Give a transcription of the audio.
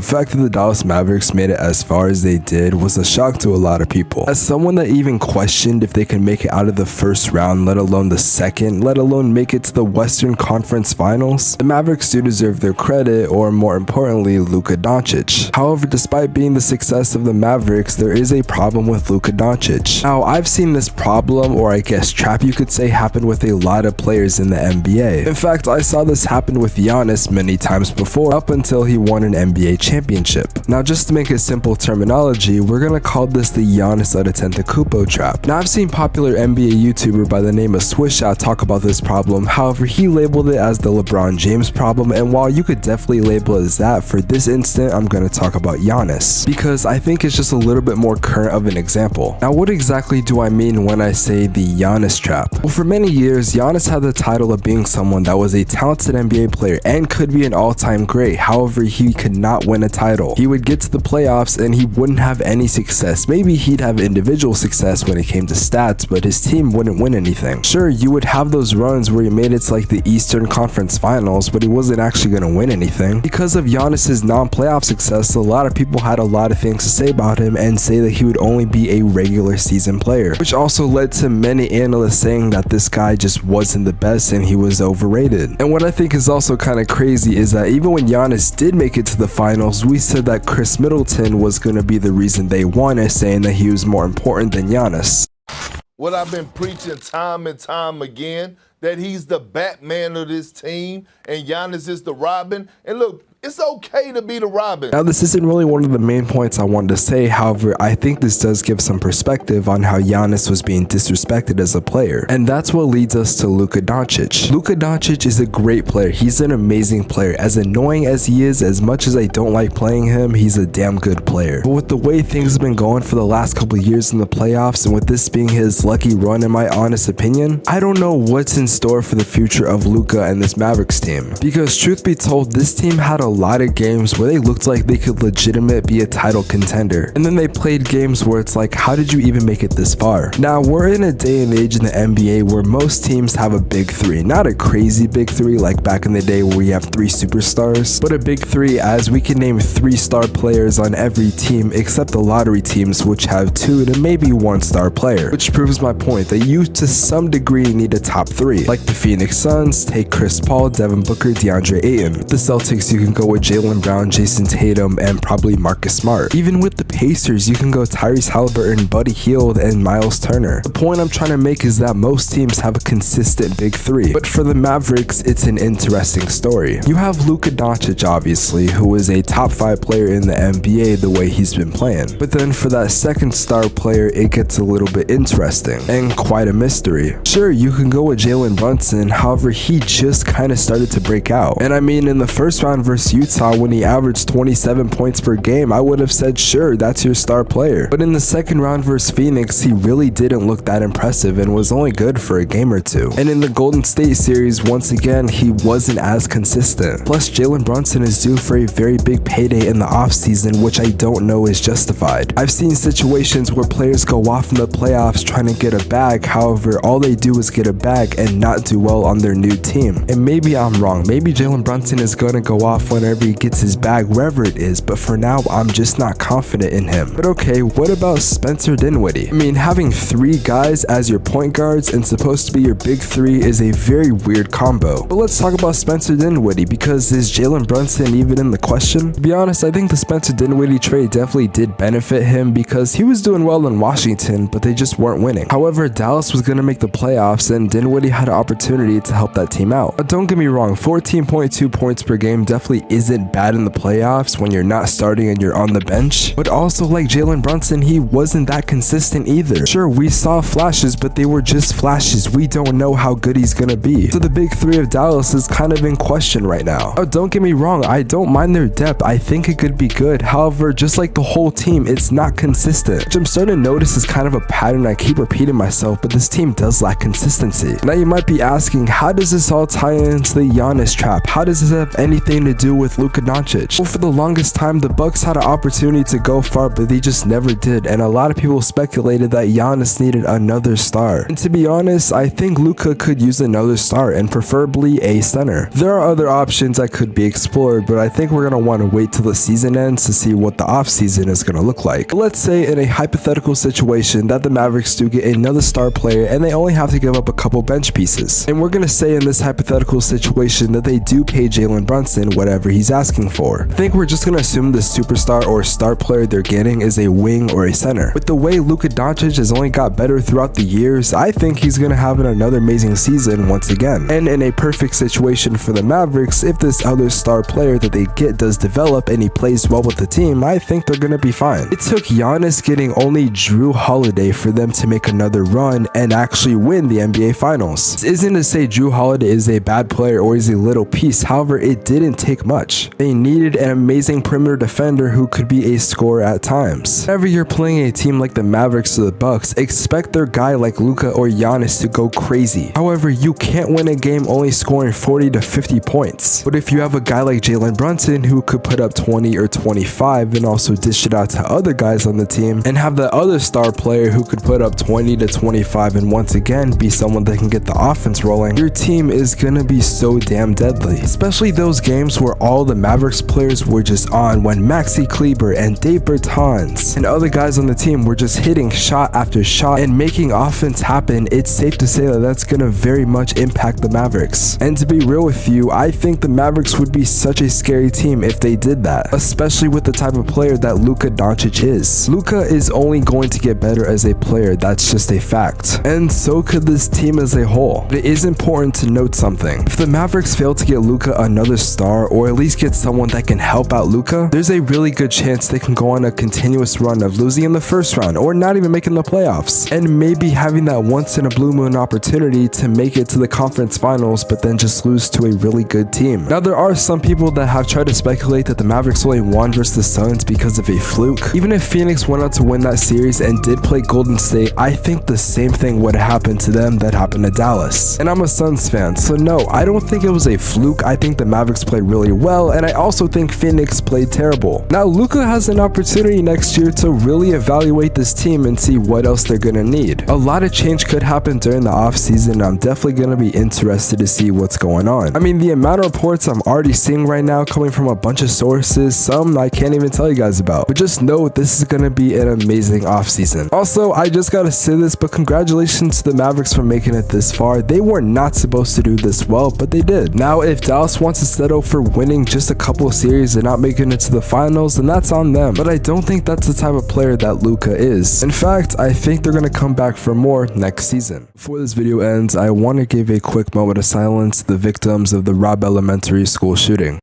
The fact that the Dallas Mavericks made it as far as they did was a shock to a lot of people. As someone that even questioned if they could make it out of the first round, let alone the second, let alone make it to the Western Conference Finals, the Mavericks do deserve their credit, or more importantly, Luka Doncic. However, despite being the success of the Mavericks, there is a problem with Luka Doncic. Now, I've seen this problem, or I guess trap you could say, happen with a lot of players in the NBA. In fact, I saw this happen with Giannis many times before, up until he won an NBA championship. Now, just to make a simple terminology, we're gonna call this the Giannis Antetokounmpo trap. Now, I've seen popular NBA YouTuber by the name of Swishout talk about this problem. However, he labeled it as the LeBron James problem, and while you could definitely label it as that, for this instant, I'm gonna talk about Giannis, because I think it's just a little bit more current of an example. Now, what exactly do I mean when I say the Giannis trap? Well, for many years, Giannis had the title of being someone that was a talented NBA player and could be an all-time great. However, he could not win a title. He would get to the playoffs and he wouldn't have any success. Maybe he'd have individual success when it came to stats, but his team wouldn't win anything. Sure, you would have those runs where he made it to like the Eastern Conference Finals, but he wasn't actually going to win anything. Because of Giannis's non-playoff success, a lot of people had a lot of things to say about him and say that he would only be a regular season player, which also led to many analysts saying that this guy just wasn't the best and he was overrated. And what I think is also kind of crazy is that even when Giannis did make it to the finals, we said that Chris Middleton was going to be the reason they won, and saying that he was more important than Giannis. What I've been preaching time and time again, that he's the Batman of this team and Giannis is the Robin. And look, it's okay to be the Robin. Now, this isn't really one of the main points I wanted to say. However, I think this does give some perspective on how Giannis was being disrespected as a player. And that's what leads us to Luka Doncic. Luka Doncic is a great player. He's an amazing player. As annoying as he is, as much as I don't like playing him, he's a damn good player. But with the way things have been going for the last couple of years in the playoffs, and with this being his lucky run in my honest opinion, I don't know what's in store for the future of Luka and this Mavericks team. Because truth be told, this team had a lot of games where they looked like they could legitimately be a title contender, and then they played games where it's like, how did you even make it this far? Now, we're in a day and age in the NBA where most teams have a big three, not a crazy big three like back in the day where we have 3 superstars, but a big three as we can name 3 star players on every team except the lottery teams, which have 2 to maybe 1 star player, which proves my point that you to some degree need a top 3. Like the Phoenix Suns, take Chris Paul, Devin Booker, DeAndre Ayton. The Celtics, you can go with Jaylen Brown, Jason Tatum, and probably Marcus Smart. Even with the Pacers, you can go Tyrese Haliburton, Buddy Hield, and Miles Turner. The point I'm trying to make is that most teams have a consistent big 3, but for the Mavericks, it's an interesting story. You have Luka Doncic, obviously, who is a top 5 player in the NBA the way he's been playing, but then for that second star player, it gets a little bit interesting and quite a mystery. Sure, you can go with Jalen Brunson, however, he just kind of started to break out. And I mean, in the first round versus Utah, when he averaged 27 points per game, I would have said, sure, that's your star player. But in the second round versus Phoenix, he really didn't look that impressive and was only good for a game or 2. And in the Golden State series, once again, he wasn't as consistent. Plus, Jalen Brunson is due for a very big payday in the offseason, which I don't know is justified. I've seen situations where players go off in the playoffs trying to get a bag, however, all they do is get a bag and not do well on their new team. And maybe I'm wrong. Maybe Jalen Brunson is going to go off whenever he gets his bag, wherever it is, but for now, I'm just not confident in him. But okay, what about Spencer Dinwiddie? I mean, having 3 guys as your point guards and supposed to be your big 3 is a very weird combo. But let's talk about Spencer Dinwiddie, because is Jalen Brunson even in the question? To be honest, I think the Spencer Dinwiddie trade definitely did benefit him because he was doing well in Washington, but they just weren't winning. However, Dallas was going to make the playoffs and Dinwiddie had an opportunity to help that team out. But don't get me wrong, 14.2 points per game definitely isn't bad in the playoffs when you're not starting and you're on the bench. But also, like Jalen Brunson, he wasn't that consistent either. Sure, we saw flashes, but they were just flashes. We don't know how good he's gonna be. So the big 3 of Dallas is kind of in question right now. Oh, don't get me wrong, I don't mind their depth. I think it could be good. However, just like the whole team, it's not consistent, which I'm starting to notice is kind of a pattern. I keep repeating myself, but this team does lack consistency. Now you might be asking, how does this all tie into the Giannis trap? How does this have anything to do do with Luka Doncic? Well, for the longest time, the Bucks had an opportunity to go far, but they just never did, and a lot of people speculated that Giannis needed another star. And to be honest, I think Luka could use another star, and preferably a center. There are other options that could be explored, but I think we're going to want to wait till the season ends to see what the offseason is going to look like. But let's say in a hypothetical situation that the Mavericks do get another star player and they only have to give up a couple bench pieces. And we're going to say in this hypothetical situation that they do pay Jalen Brunson whatever he's asking for. I think we're just going to assume the superstar or star player they're getting is a wing or a center. With the way Luka Doncic has only got better throughout the years, I think he's going to have another amazing season once again. And in a perfect situation for the Mavericks, if this other star player that they get does develop and he plays well with the team, I think they're going to be fine. It took Giannis getting only Drew Holiday for them to make another run and actually win the NBA Finals. This isn't to say Drew Holiday is a bad player or is a little piece, however, it didn't take much. They needed an amazing perimeter defender who could be a scorer at times. Whenever you're playing a team like the Mavericks or the Bucks, expect their guy like Luka or Giannis to go crazy. However, you can't win a game only scoring 40 to 50 points. But if you have a guy like Jalen Brunson who could put up 20 or 25 and also dish it out to other guys on the team, and have the other star player who could put up 20 to 25 and once again be someone that can get the offense rolling, your team is gonna be so damn deadly. Especially those games where all the Mavericks players were just on when Maxi Kleber and Dave Bertans and other guys on the team were just hitting shot after shot and making offense happen. It's safe to say that that's gonna very much impact the Mavericks. And to be real with you, I think the Mavericks would be such a scary team if they did that, especially with the type of player that Luka Doncic is. Luka is only going to get better as a player, that's just a fact. And so could this team as a whole. But it is important to note something. If the Mavericks fail to get Luka another star, or at least get someone that can help out Luka, there's a really good chance they can go on a continuous run of losing in the first round or not even making the playoffs, and maybe having that once in a blue moon opportunity to make it to the conference finals but then just lose to a really good team. Now, there are some people that have tried to speculate that the Mavericks only won versus the Suns because of a fluke. Even if Phoenix went out to win that series and did play Golden State, I think the same thing would happen to them that happened to Dallas. And I'm a Suns fan, so no, I don't think it was a fluke. I think the Mavericks played really well, and I also think Phoenix played terrible. Now, Luka has an opportunity next year to really evaluate this team and see what else they're gonna need. A lot of change could happen during the offseason. I'm definitely gonna be interested to see what's going on. I mean, the amount of reports I'm already seeing right now coming from a bunch of sources, some I can't even tell you guys about, but just know this is gonna be an amazing offseason. Also, I just gotta say this, but congratulations to the Mavericks for making it this far. They were not supposed to do this well, but they did. Now, if Dallas wants to settle for winning just a couple of series and not making it to the finals, then that's on them. But I don't think that's the type of player that Luka is. In fact, I think they're gonna come back for more next season. Before this video ends, I want to give a quick moment of silence to the victims of the Robb Elementary School shooting.